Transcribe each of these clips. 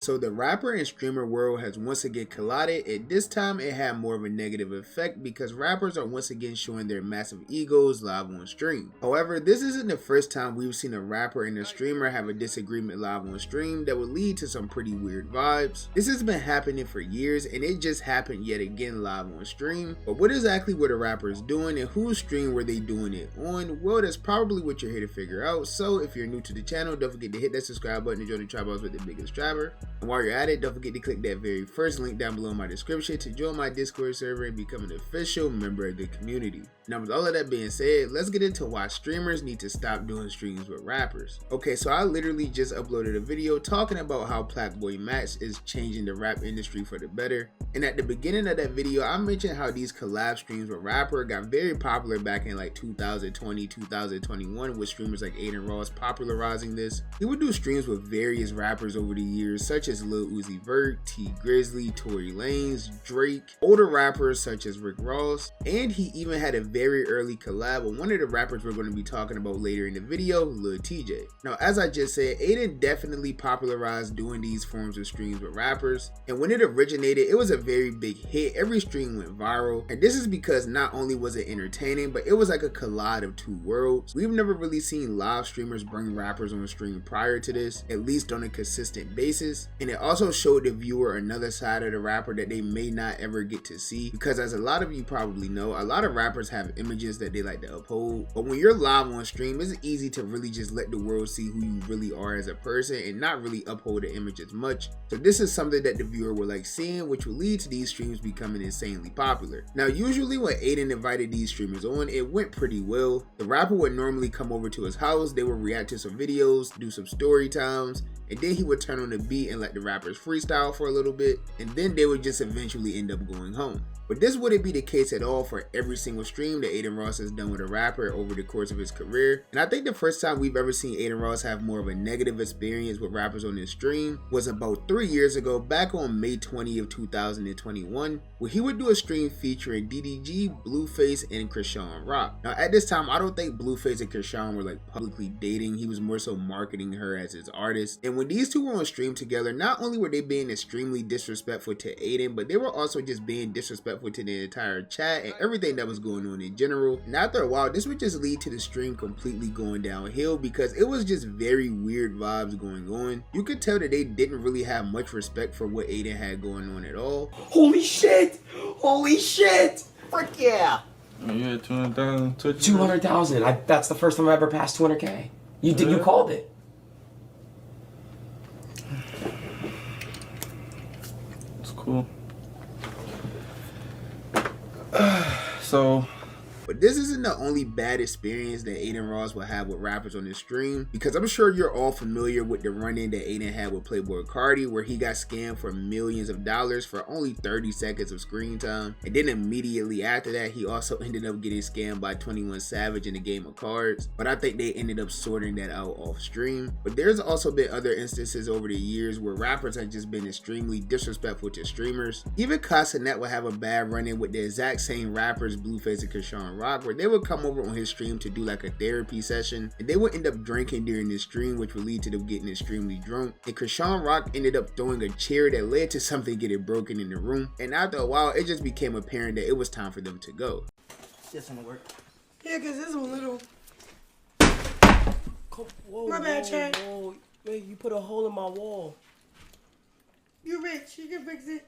So the rapper and streamer world has once again collided, and this time it had more of a negative effect because rappers are once again showing their massive egos live on stream. However, this isn't the first time we've seen a rapper and a streamer have a disagreement live on stream that would lead to some pretty weird vibes. This has been happening for years, and it just happened yet again live on stream. But what exactly were the rappers doing, and whose stream were they doing it on? Well, that's probably what you're here to figure out. So if you're new to the channel, don't forget to hit that subscribe button to join the tribe with the biggest driver. And while you're at it, don't forget to click that very first link down below in my description to join my Discord server and become an official member of the community. Now with all of that being said, let's get into why streamers need to stop doing streams with rappers. Okay, so I literally just uploaded a video talking about how Plaqueboymax is changing the rap industry for the better. And at the beginning of that video, I mentioned how these collab streams with rapper got very popular back in like 2020, 2021 with streamers like Adin Ross popularizing this. He would do streams with various rappers over the years such as Lil Uzi Vert, T Grizzly, Tory Lanez, Drake, older rappers such as Rick Ross, and he even had a very early collab with one of the rappers we're going to be talking about later in the video, Lil TJ. Now as I just said, Adin definitely popularized doing these forms of streams with rappers, and when it originated it was a very big hit. Every stream went viral, and this is because not only was it entertaining, but it was like a collide of two worlds. We've never really seen live streamers bring rappers on stream prior to this, at least on a consistent basis, and it also showed the viewer another side of the rapper that they may not ever get to see, because as a lot of you probably know, a lot of rappers have images that they like to uphold, but when you're live on stream it's easy to really just let the world see who you really are as a person and not really uphold the image as much. So this is something that the viewer will like seeing, which will lead to these streams becoming insanely popular. Now usually when Adin invited these streamers on, it went pretty well. The rapper would normally come over to his house, they would react to some videos, do some story times, and then he would turn on the beat and let the rappers freestyle for a little bit, and then they would just eventually end up going home. But this wouldn't be the case at all for every single stream that Adin Ross has done with a rapper over the course of his career. And I think the first time we've ever seen Adin Ross have more of a negative experience with rappers on his stream was about 3 years ago, back on May 20 of 2021, where he would do a stream featuring DDG, Blueface, and Chrisean Rock. Now at this time, I don't think Blueface and Chrisean were like publicly dating, he was more so marketing her as his artist. And when these two were on stream together, not only were they being extremely disrespectful to Adin, but they were also just being disrespectful to the entire chat and everything that was going on in general. And after a while, this would just lead to the stream completely going downhill because it was just very weird vibes going on. You could tell that they didn't really have much respect for what Adin had going on at all. Holy shit! Holy shit! Frick yeah! Oh, you had 200,000? 200,000. That's the first time I ever passed 200K. You did. You called it. It's cool. So But this isn't the only bad experience that Adin Ross will have with rappers on his stream, because I'm sure you're all familiar with the run-in that Adin had with Playboi Carti, where he got scammed for millions of dollars for only 30 seconds of screen time. And then immediately after that, he also ended up getting scammed by 21 Savage in a game of cards, but I think they ended up sorting that out off stream. But there's also been other instances over the years where rappers have just been extremely disrespectful to streamers. Even Casanet would have a bad run-in with the exact same rappers, Blueface and Chrisean Rock, where they would come over on his stream to do like a therapy session, and they would end up drinking during this stream, which would lead to them getting extremely drunk. And Chrisean Rock ended up throwing a chair that led to something getting broken in the room, and after a while it just became apparent that it was time for them to go. This one work. Yeah, cause this one little. Whoa, My bad, Chad. Whoa. Wait, you put a hole in my wall. You rich, you can fix it.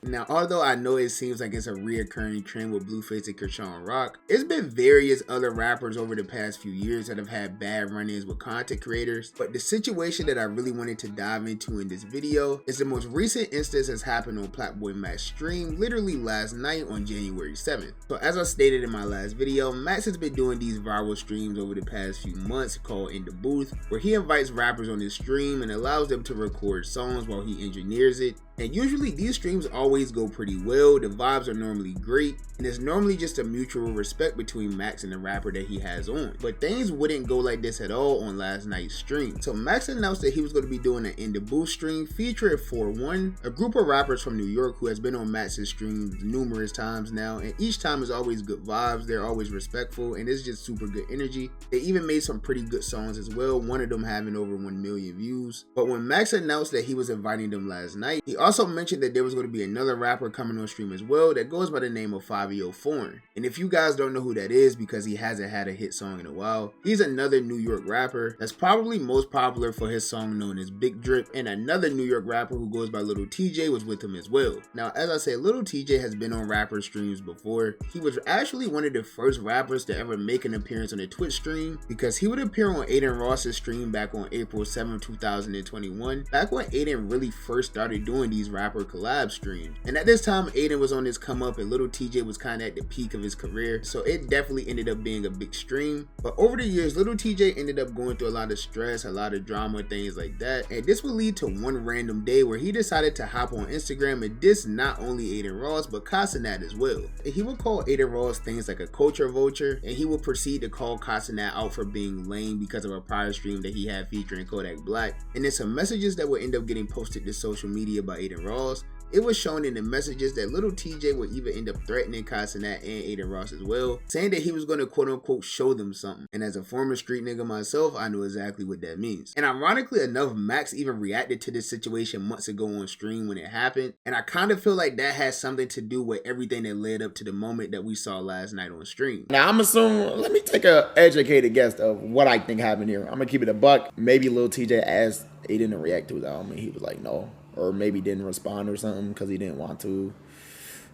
Now, although I know it seems like it's a reoccurring trend with Blueface and Chrisean Rock, it's been various other rappers over the past few years that have had bad run-ins with content creators, but the situation that I really wanted to dive into in this video is the most recent instance that's happened on Plaqueboymax stream literally last night on January 7th. So as I stated in my last video, Max has been doing these viral streams over the past few months called In The Booth, where he invites rappers on his stream and allows them to record songs while he engineers it. And usually these streams always go pretty well, the vibes are normally great, and it's normally just a mutual respect between Max and the rapper that he has on. But things wouldn't go like this at all on last night's stream. So Max announced that he was going to be doing an In the Booth stream featuring 4-1, a group of rappers from New York who has been on Max's streams numerous times now, and each time is always good vibes, they're always respectful, and it's just super good energy. They even made some pretty good songs as well, one of them having over 1 million views. But when Max announced that he was inviting them last night, he also mentioned that there was going to be another rapper coming on stream as well that goes by the name of Fabio Foreign. And if you guys don't know who that is because he hasn't had a hit song in a while, he's another New York rapper that's probably most popular for his song known as Big Drip, and another New York rapper who goes by Little TJ was with him as well. Now, as I said, Little TJ has been on rapper streams before. He was actually one of the first rappers to ever make an appearance on a Twitch stream because he would appear on Aiden Ross's stream back on April 7, 2021, back when Aiden really first started doing these rapper collab streams. And at this time, Aiden was on his come up and Little TJ was kind of at the peak of his career, so it definitely ended up being a big stream. But over the years, Little TJ ended up going through a lot of stress, a lot of drama, things like that, and this would lead to one random day where he decided to hop on Instagram and diss not only Aiden Ross but Casanat as well. And he would call Aiden Ross things like a culture vulture, and he would proceed to call Casanat out for being lame because of a prior stream that he had featuring Kodak Black. And then some messages that would end up getting posted to social media by Aiden Ross. It was shown in the messages that Little TJ would even end up threatening Casanat and Aiden Ross as well, saying that he was going to quote unquote show them something. And as a former street nigga myself, I know exactly what that means. And ironically enough, Max even reacted to this situation months ago on stream when it happened. And I kind of feel like that has something to do with everything that led up to the moment that we saw last night on stream. Now I'm assuming, let me take a educated guess of what I think happened here. I'm gonna keep it a buck. Maybe Lil TJ asked Aiden to react to it. I don't mean he was like no. Or maybe didn't respond or something because he didn't want to.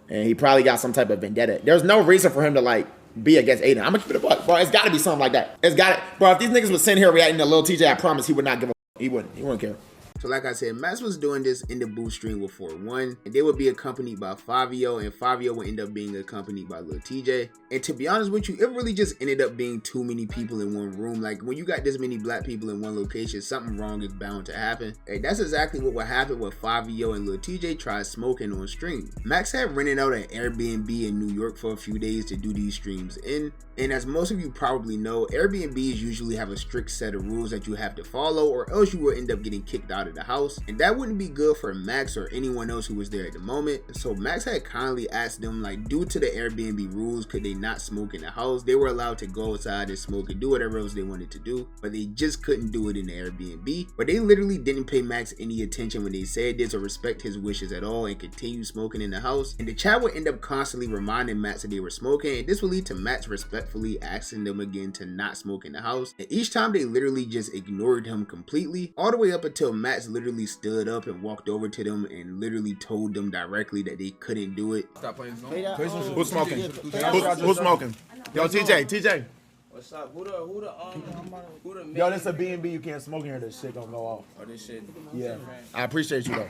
And he probably got some type of vendetta. There's no reason for him to like be against Aiden. I'm gonna keep it a buck. Bro, it's gotta be something like that. It's gotta, bro, if these niggas was sitting here reacting to Lil TJ, I promise he would not give a he wouldn't care. So like I said, Max was doing this In the Booth stream with 4-1, and they would be accompanied by Fabio, and Fabio would end up being accompanied by Lil TJ. And to be honest with you, it really just ended up being too many people in one room. Like when you got this many black people in one location, something wrong is bound to happen. And that's exactly what would happen when Fabio and Lil TJ tried smoking on stream. Max had rented out an Airbnb in New York for a few days to do these streams in. And as most of you probably know, Airbnbs usually have a strict set of rules that you have to follow, or else you will end up getting kicked out of the house. And that wouldn't be good for Max or anyone else who was there at the moment. So Max had kindly asked them, like, due to the Airbnb rules, could they not smoke in the house? They were allowed to go outside and smoke and do whatever else they wanted to do, but they just couldn't do it in the Airbnb. But they literally didn't pay Max any attention when they said this or respect his wishes at all and continue smoking in the house. And the chat would end up constantly reminding Max that they were smoking, and this would lead to Max respectfully asking them again to not smoke in the house. And each time they literally just ignored him completely, all the way up until Max literally stood up and walked over to them and literally told them directly that they couldn't do it. Stop playing this Who's smoking? Who's smoking? Yo, TJ. What's up? Who the Yo, this a B&B. You can't smoke in here. This shit gonna go off. Oh, this shit. Yeah. I appreciate you though.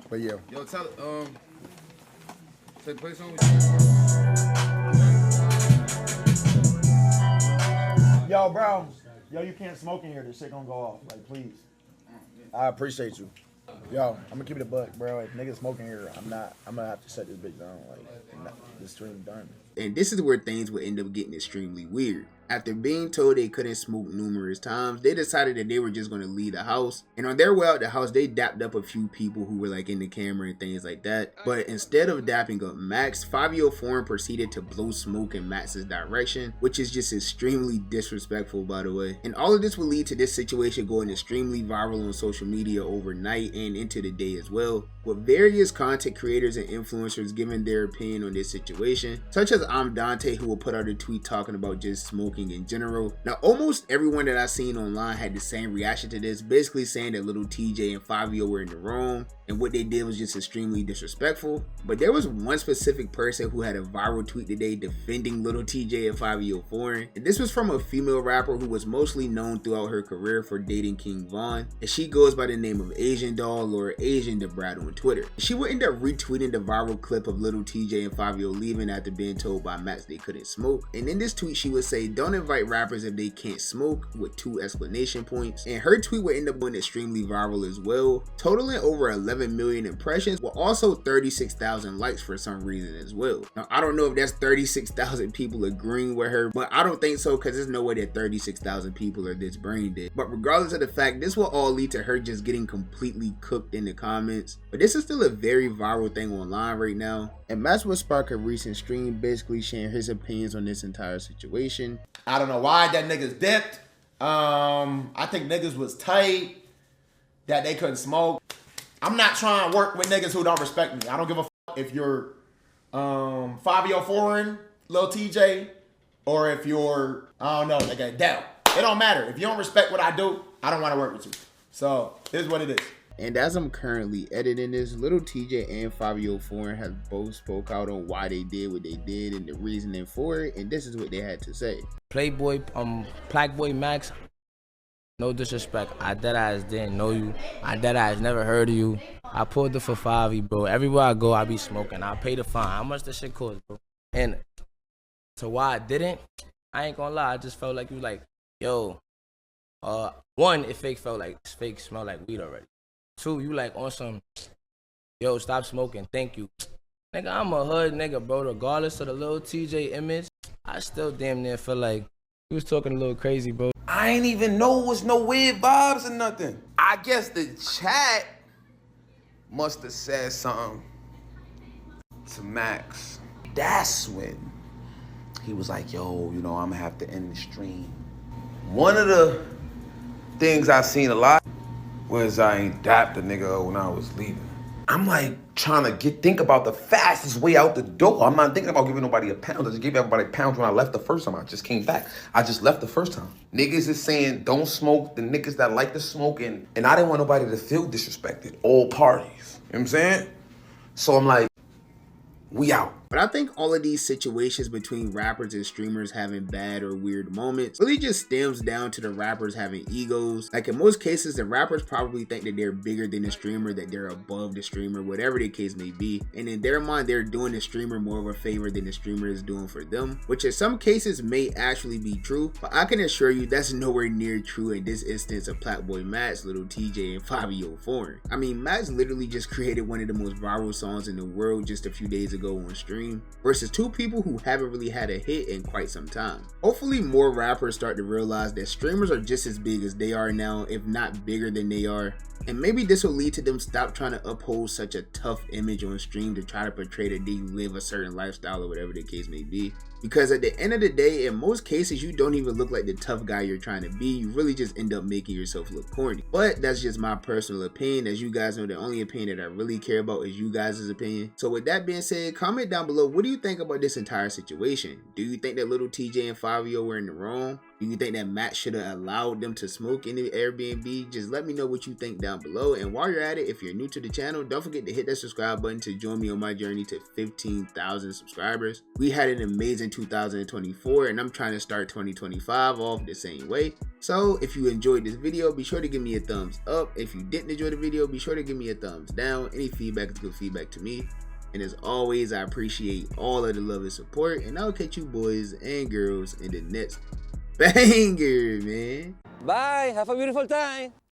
But yeah. Yo, tell take place on with you. Yo, bro. Yo, you can't smoke in here. This shit gonna go off. Like, please. I appreciate you. Yo, I'm gonna keep it a buck, bro. If niggas smoking here, I'm gonna have to shut this bitch down. Like, this stream done. And this is where things would end up getting extremely weird. After being told they couldn't smoke numerous times, they decided that they were just going to leave the house. And on their way out the house, they dapped up a few people who were like in the camera and things like that. But instead of dapping up Max, Fabio Foreign proceeded to blow smoke in Max's direction, which is just extremely disrespectful, by the way. And all of this would lead to this situation going extremely viral on social media overnight and into the day as well, with various content creators and influencers giving their opinion on this situation, such as Dante, who will put out a tweet talking about just smoking in general. Now, almost everyone that I've seen online had the same reaction to this, basically saying that Little TJ and Fabio were in the wrong and what they did was just extremely disrespectful. But there was one specific person who had a viral tweet today defending Little TJ and Fabio Foreign, and this was from a female rapper who was mostly known throughout her career for dating King Von, and she goes by the name of Asian Doll or Asian the Brat on Twitter. She would end up retweeting the viral clip of Little TJ and Fabio leaving after being told told by Max they couldn't smoke. And in this tweet she would say, don't invite rappers if they can't smoke, with 2 exclamation points. And her tweet would end up going extremely viral as well, totaling over 11 million impressions with also 36,000 likes for some reason as well. Now I don't know if that's 36,000 people agreeing with her, but I don't think so, because there's no way that 36,000 people are this brain dead. But regardless of the fact, this will all lead to her just getting completely cooked in the comments. But this is still a very viral thing online right now, and Max would spark a recent stream basically sharing his opinions on this entire situation. I don't know why that niggas dipped. I think niggas was tight that they couldn't smoke. I'm not trying to work with niggas who don't respect me. I don't give a fuck if you're Fabio Foreign, Lil TJ, or if you're, I don't know, like a Dell. It don't matter. If you don't respect what I do, I don't want to work with you. So, here's what it is. And as I'm currently editing this, Lil TJ and Fabio Foreign have both spoke out on why they did what they did and the reasoning for it, and this is what they had to say. Plaqueboymax, no disrespect, I deadass didn't know you. I deadass never heard of you. I pulled it for Favi, bro. Everywhere I go, I be smoking. I pay the fine. How much this shit cost, bro? And so why I didn't, I ain't gonna lie. I just felt like you like, yo, one, it felt like smelled like weed already. 2, you like on some, yo, stop smoking, thank you. Nigga, I'm a hood nigga, bro. Regardless of the Lil TJ image, I still damn near feel like he was talking a little crazy, bro. I ain't even know it was no weird vibes or nothing. I guess the chat must have said something to Max. That's when he was like, yo, you know, I'm gonna have to end the stream. One of the things I seen a lot was I ain't dapped the nigga when I was leaving. I'm like trying to think about the fastest way out the door. I'm not thinking about giving nobody a pound. I just gave everybody pounds when I left the first time. I just came back. I just left the first time. Niggas is saying don't smoke, the niggas that like to smoke, and I didn't want nobody to feel disrespected. All parties. You know what I'm saying? So I'm like, we out. But I think all of these situations between rappers and streamers having bad or weird moments really just stems down to the rappers having egos. Like in most cases, the rappers probably think that they're bigger than the streamer, that they're above the streamer, whatever the case may be. And in their mind, they're doing the streamer more of a favor than the streamer is doing for them, which in some cases may actually be true. But I can assure you that's nowhere near true in this instance of Plaqueboymax, Lil TJ, and Fabio Foreign. I mean, Max literally just created one of the most viral songs in the world just a few days ago on stream, versus 2 people who haven't really had a hit in quite some time. Hopefully more rappers start to realize that streamers are just as big as they are now, if not bigger than they are. And maybe this will lead to them stop trying to uphold such a tough image on stream to try to portray that they live a certain lifestyle or whatever the case may be. Because at the end of the day, in most cases, you don't even look like the tough guy you're trying to be. You really just end up making yourself look corny. But that's just my personal opinion. As you guys know, the only opinion that I really care about is you guys' opinion. So with that being said, comment down below, what do you think about this entire situation? Do you think that Lil TJ and Fabio were in the wrong? Do you think that Max should have allowed them to smoke in the Airbnb? Just let me know what you think down below. And while you're at it, if you're new to the channel, don't forget to hit that subscribe button to join me on my journey to 15,000 subscribers. We had an amazing 2024 and I'm trying to start 2025 off the same way. So if you enjoyed this video, be sure to give me a thumbs up. If you didn't enjoy the video, be sure to give me a thumbs down. Any feedback is good feedback to me. And as always, I appreciate all of the love and support. And I'll catch you boys and girls in the next banger, man. Bye. Have a beautiful time.